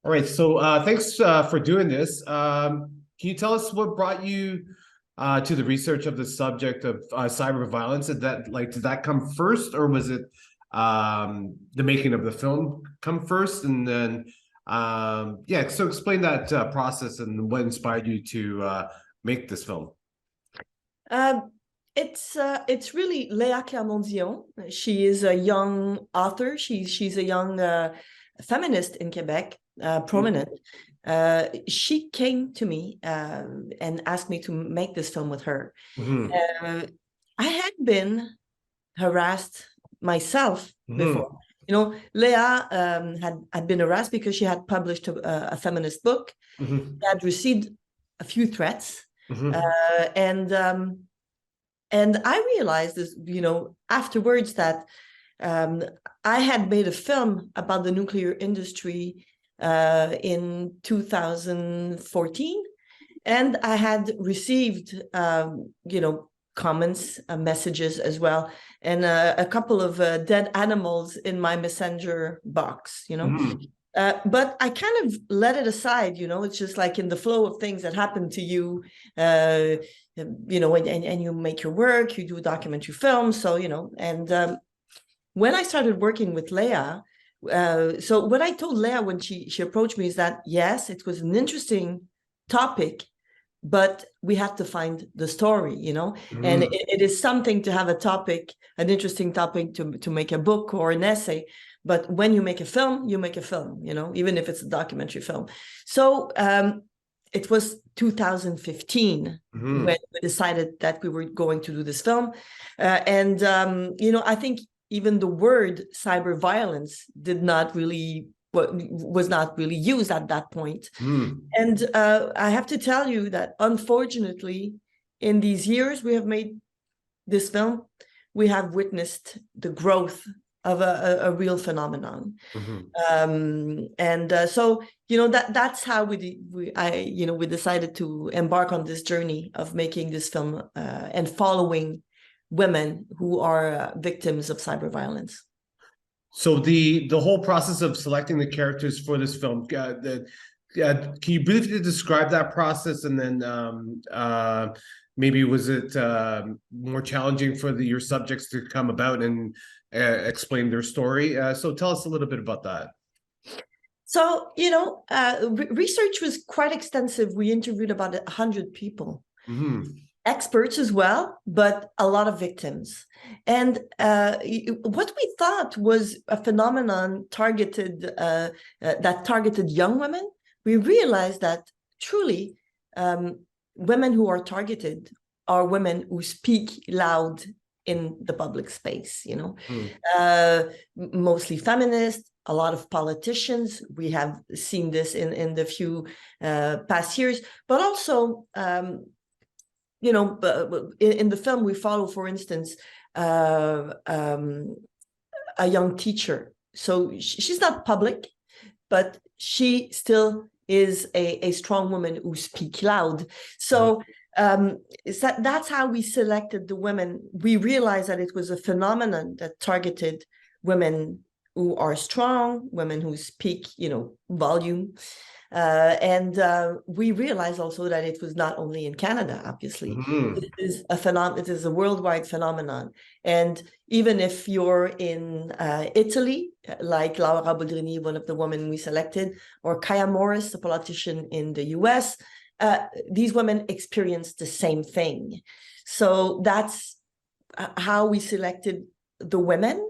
All right, so thanks for doing this. Can you tell us what brought you to the research of the subject of cyber violence? Did that come first, or was it the making of the film come first, and then yeah? So explain that process and what inspired you to make this film. It's really Léa Clermont-Dion. She is a young author. She's a young feminist in Quebec, prominent. She came to me and asked me to make this film with her. I had been harassed myself before. You know, Léa had been harassed because she had published a feminist book, had received a few threats, and I realized this, you know, afterwards that I had made a film about the nuclear industry in 2014, and I had received, you know, comments, messages as well, and a couple of dead animals in my messenger box, you know. But I kind of let it aside, you know. It's just like in the flow of things that happen to you, you know, and you make your work, you do a documentary film. So, you know, and when I started working with Léa, so what I told Léa when she approached me is that, yes, it was an interesting topic, but we have to find the story, you know, and it is something to have a topic, an interesting topic to make a book or an essay. But when you make a film, you know, even if it's a documentary film. So it was 2015 when we decided that we were going to do this film. And, you know, I think even the word cyber violence was not really used at that point. And I have to tell you that, unfortunately, in these years we have made this film, we have witnessed the growth of a real phenomenon. So, you know, that's how we decided to embark on this journey of making this film and following women who are victims of cyber violence. So the whole process of selecting the characters for this film, can you briefly describe that process? And then maybe was it more challenging for your subjects to come about and explain their story? So tell us a little bit about that. So, you know, research was quite extensive. We interviewed about 100 people. Experts as well, but a lot of victims. And what we thought was a phenomenon that targeted young women, we realized that truly women who are targeted are women who speak loud in the public space, you know, mostly feminists, a lot of politicians. We have seen this in the few past years, but also you know, in the film, we follow, for instance, a young teacher. So she's not public, but she still is a strong woman who speaks loud. So that's how we selected the women. We realized that it was a phenomenon that targeted women who are strong, women who speak, you know, volume. And we realized also that it was not only in Canada, obviously. It is a phenomenon. It is a worldwide phenomenon. And even if you're in Italy, like Laura Boldrini, one of the women we selected, or Kaya Morris, a politician in the US, these women experienced the same thing. So that's how we selected the women.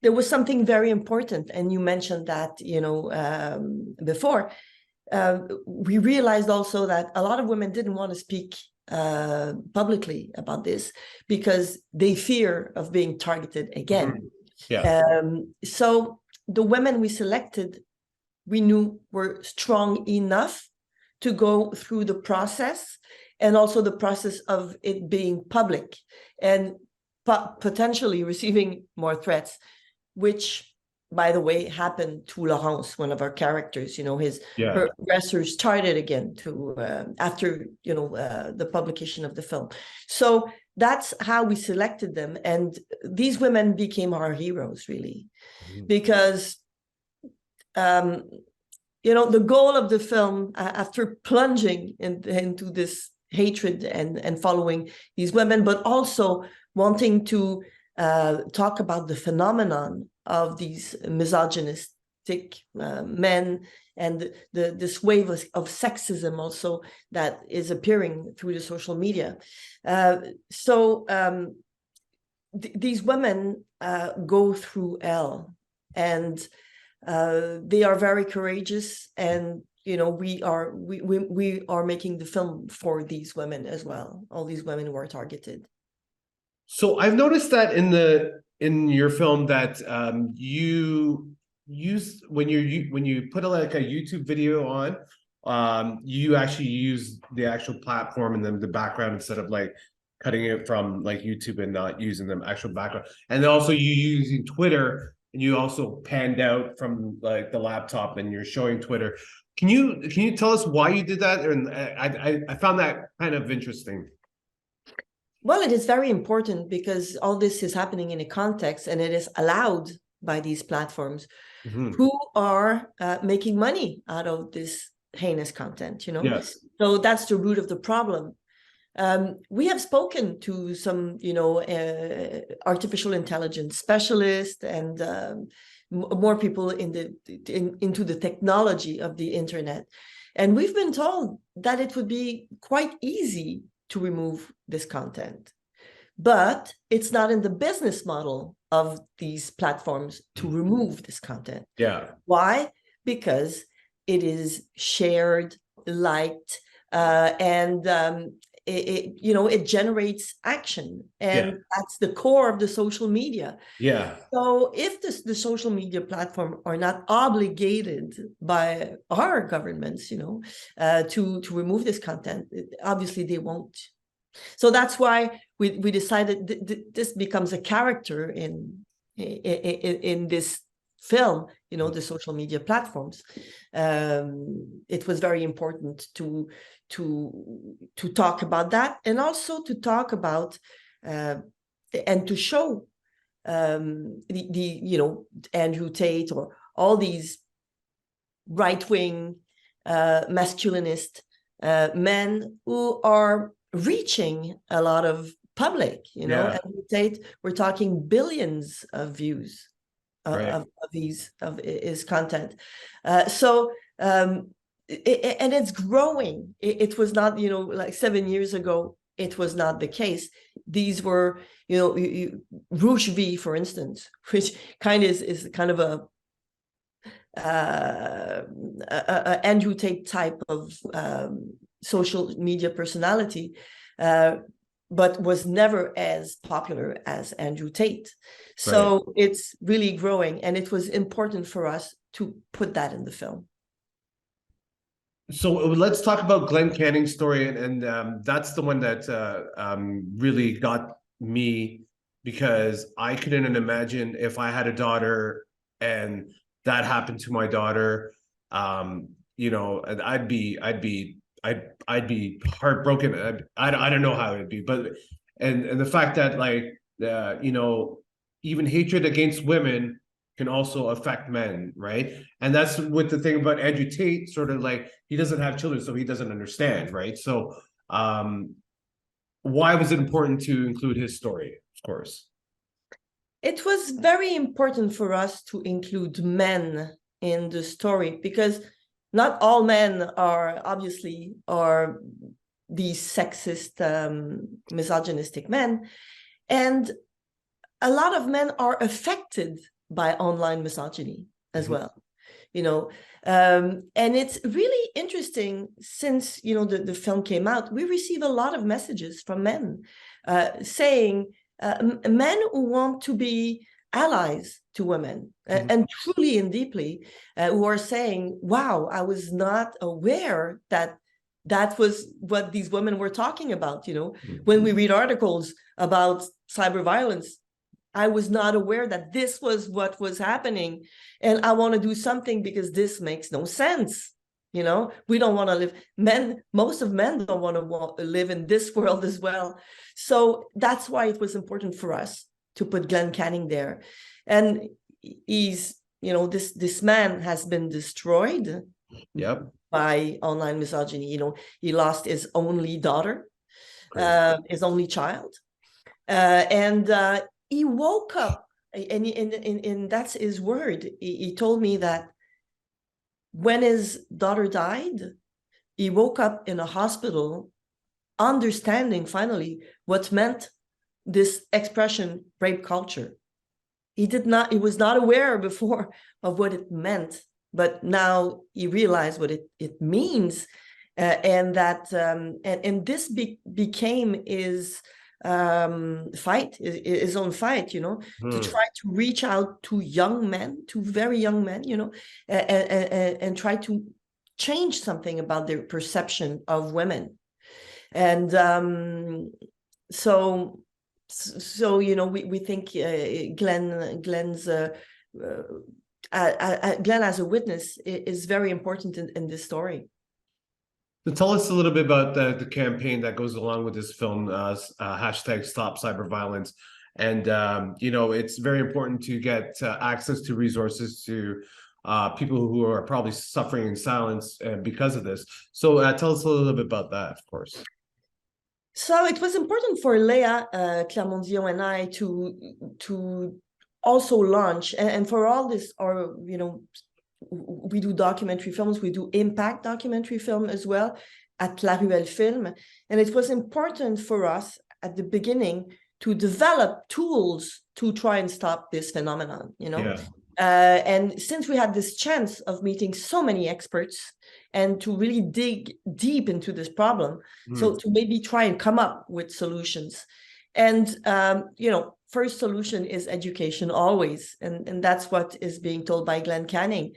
There was something very important, and you mentioned that, you know, before. We realized also that a lot of women didn't want to speak publicly about this because they fear of being targeted again. So the women we selected, we knew were strong enough to go through the process, and also the process of it being public and potentially receiving more threats, which, by the way, happened to Laurence, one of our characters. You know, her aggressor started again after, you know, the publication of the film. So that's how we selected them, and these women became our heroes, really, because the goal of the film, after plunging into this hatred and following these women, but also wanting to talk about the phenomenon of these misogynistic men and this wave of sexism also that is appearing through the social media. These women go through hell, and they are very courageous, and we are making the film for these women as well, all these women who are targeted. So I've noticed that in your film that you use when you put like a YouTube video on, you actually use the actual platform and then the background instead of like cutting it from like YouTube and not using the actual background. And then also you using Twitter, and you also panned out from like the laptop and you're showing Twitter. Can you tell us why you did that? And I found that kind of interesting. Well, it is very important because all this is happening in a context, and it is allowed by these platforms who are making money out of this heinous content, Yes. So that's the root of the problem. We have spoken to some, artificial intelligence specialists and more people into the technology of the internet. And we've been told that it would be quite easy to remove this content, but it's not in the business model of these platforms to remove this content. Yeah. Why? Because it is shared, liked, and it generates action, and that's the core of the social media. Yeah. So if the social media platform are not obligated by our governments, to remove this content, obviously they won't. So that's why we decided this becomes a character in this film, the social media platforms. It was very important to talk about that, and also to talk about and to show Andrew Tate or all these right-wing masculinist men who are reaching a lot of public. Andrew Tate, we're talking billions of views of his content. And it's growing. It was not, like 7 years ago, it was not the case. These were, Rouge V, for instance, which is kind of a Andrew Tate type of social media personality, but was never as popular as Andrew Tate. So it's really growing, and it was important for us to put that in the film. So let's talk about Glenn Canning's story, and that's the one that really got me, because I couldn't imagine if I had a daughter and that happened to my daughter. And I'd be heartbroken. I don't know how it'd be, but and the fact that even hatred against women can also affect men, right? And that's what the thing about Andrew Tate, sort of like, he doesn't have children, so he doesn't understand, right? So why was it important to include his story? Of course, it was very important for us to include men in the story, because not all men are these sexist, misogynistic men, and a lot of men are affected by online misogyny as well, and it's really interesting. Since the film came out, we receive a lot of messages from men saying, men who want to be allies to women, and truly and deeply, who are saying, wow, I was not aware that was what these women were talking about. When we read articles about cyber violence, I was not aware that this was what was happening, and I want to do something because this makes no sense. We don't want to live. Most of men don't want to live in this world as well. So that's why it was important for us to put Glenn Canning there. And he's, this man has been destroyed. Yep. by online misogyny. You know, he lost his only daughter, his only child, and he woke up, and that's his word. He told me that when his daughter died, he woke up in a hospital, understanding finally what meant this expression rape culture. He was not aware before of what it meant, but now he realized what it means, and that and this became his fight, his own fight, you know, to try to reach out to young men, to very young men, you know, and try to change something about their perception of women. And so you know, we think Guylaine as a witness is very important in this story. So tell us a little bit about the campaign that goes along with this film, hashtag Stop Cyber Violence. And, you know, it's very important to get access to resources to people who are probably suffering in silence because of this. So tell us a little bit about that, of course. So it was important for Leah Clermont-Dion and I to also launch, and for all this, or, you know, we do documentary films, we do impact documentary film as well at La Ruelle Film. And it was important for us at the beginning to develop tools to try and stop this phenomenon, you know. And since we had this chance of meeting so many experts and to really dig deep into this problem, so to maybe try and come up with solutions. And, you know, first solution is education always. And that's what is being told by Glenn Canning.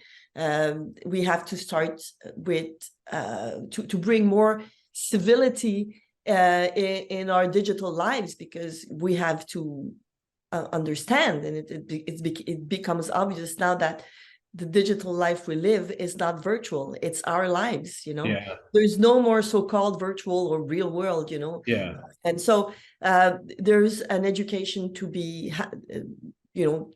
We have to start with, to bring more civility in our digital lives, because we have to understand, and it becomes obvious now that the digital life we live is not virtual, it's our lives, you know. There's no more so-called virtual or real world, you know. And so there's an education to be you know,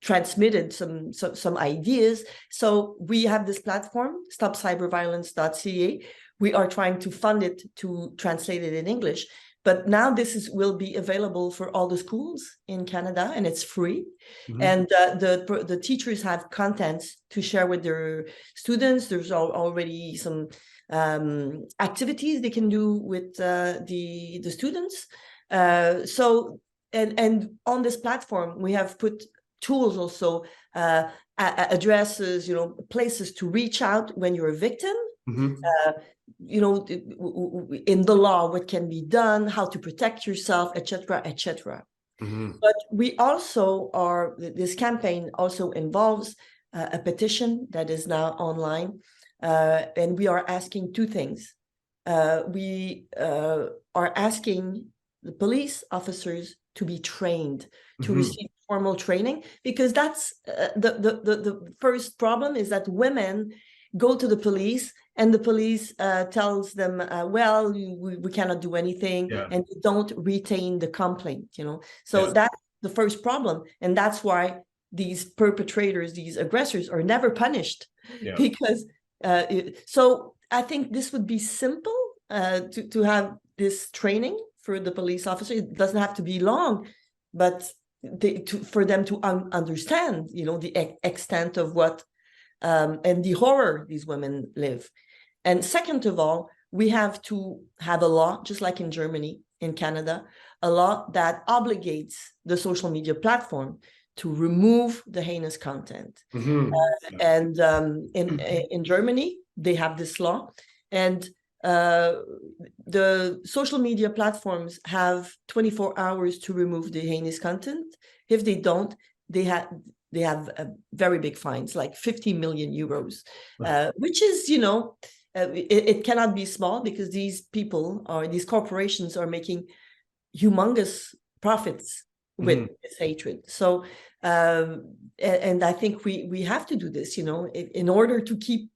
transmitted, some ideas. So we have this platform, stopcyberviolence.ca. We are trying to fund it, to translate it in English. But now this will be available for all the schools in Canada, and it's free. And the teachers have contents to share with their students. There's already some activities they can do with the students. So and on this platform, we have put tools also, addresses, you know, places to reach out when you're a victim. You know, in the law, what can be done, how to protect yourself, etc., etc. But we also this campaign also involves a petition that is now online, and we are asking two things. We are asking the police officers to be trained, to receive formal training, because that's the first problem, is that women go to the police and the police tells them, well, we cannot do anything, and they don't retain the complaint, you know. So that's the first problem, and that's why these perpetrators, these aggressors, are never punished, because so I think this would be simple to have this training for the police officer. It doesn't have to be long, but for them to understand, you know, the extent of what and the horror these women live. And second of all, we have to have a law, just like in Germany, in Canada, a law that obligates the social media platform to remove the heinous content. And in Germany, they have this law, and the social media platforms have 24 hours to remove the heinous content. If they don't, they have very big fines, like 50 million euros, which is, you know, it cannot be small, because these people, or these corporations, are making humongous profits with this hatred. So, and I think we have to do this, you know, in order to keep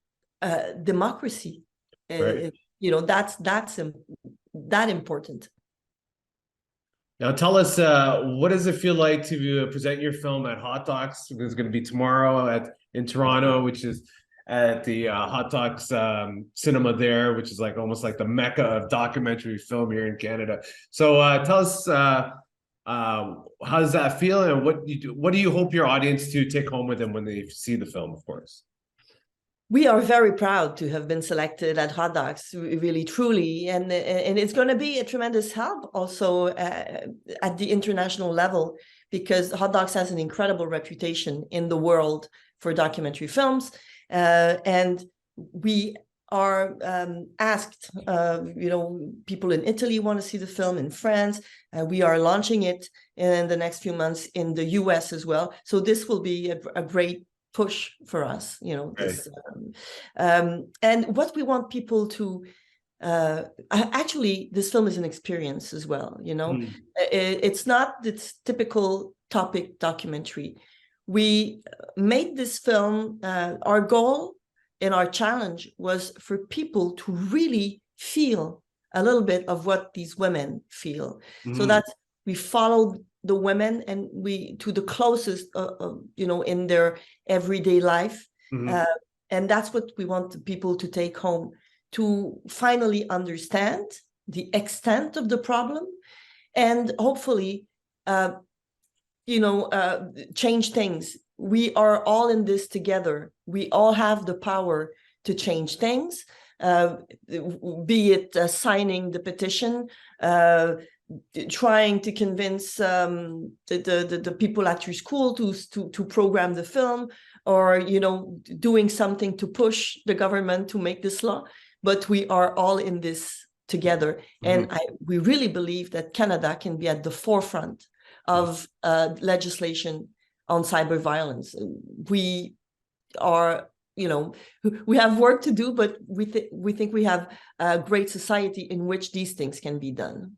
democracy. You know, that's that important. Now tell us, what does it feel like to present your film at Hot Docs? It's going to be tomorrow in Toronto, which is at the Hot Docs cinema there, which is like almost like the mecca of documentary film here in Canada. So tell us, how does that feel, and what do you hope your audience to take home with them when they see the film, of course? We are very proud to have been selected at Hot Docs, really, truly, and it's going to be a tremendous help also at the international level, because Hot Docs has an incredible reputation in the world for documentary films, and we are asked. People in Italy want to see the film, in France. We are launching it in the next few months in the US as well. So this will be a great push for us, this, and what we want people to actually, this film is an experience as well. It's not this typical topic documentary. We made this film, our goal and our challenge was for people to really feel a little bit of what these women feel. So that we followed the women and we to the closest in their everyday life, and that's what we want the people to take home, to finally understand the extent of the problem, and hopefully change things. We are all in this together. We all have the power to change things, be it signing the petition, trying to convince the people at your school to program the film, or doing something to push the government to make this law. But we are all in this together, and we really believe that Canada can be at the forefront of legislation on cyber violence. We are, we have work to do, but we think we have a great society in which these things can be done.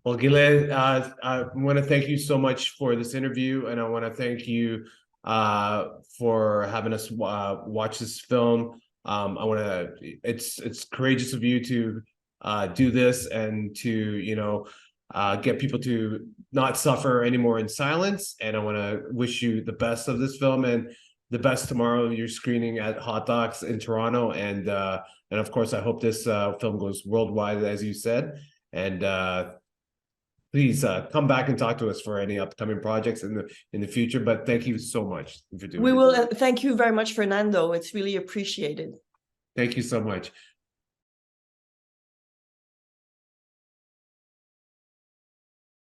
Well, Guylaine, I want to thank you so much for this interview, and I want to thank you for having us watch this film. It's courageous of you to do this and to get people to not suffer anymore in silence. And I want to wish you the best of this film and the best tomorrow. You're screening at Hot Docs in Toronto, and of course I hope this film goes worldwide, as you said. And please come back and talk to us for any upcoming projects in the future. But thank you so much for doing it. We will. Thank you very much, Fernando. It's really appreciated. Thank you so much.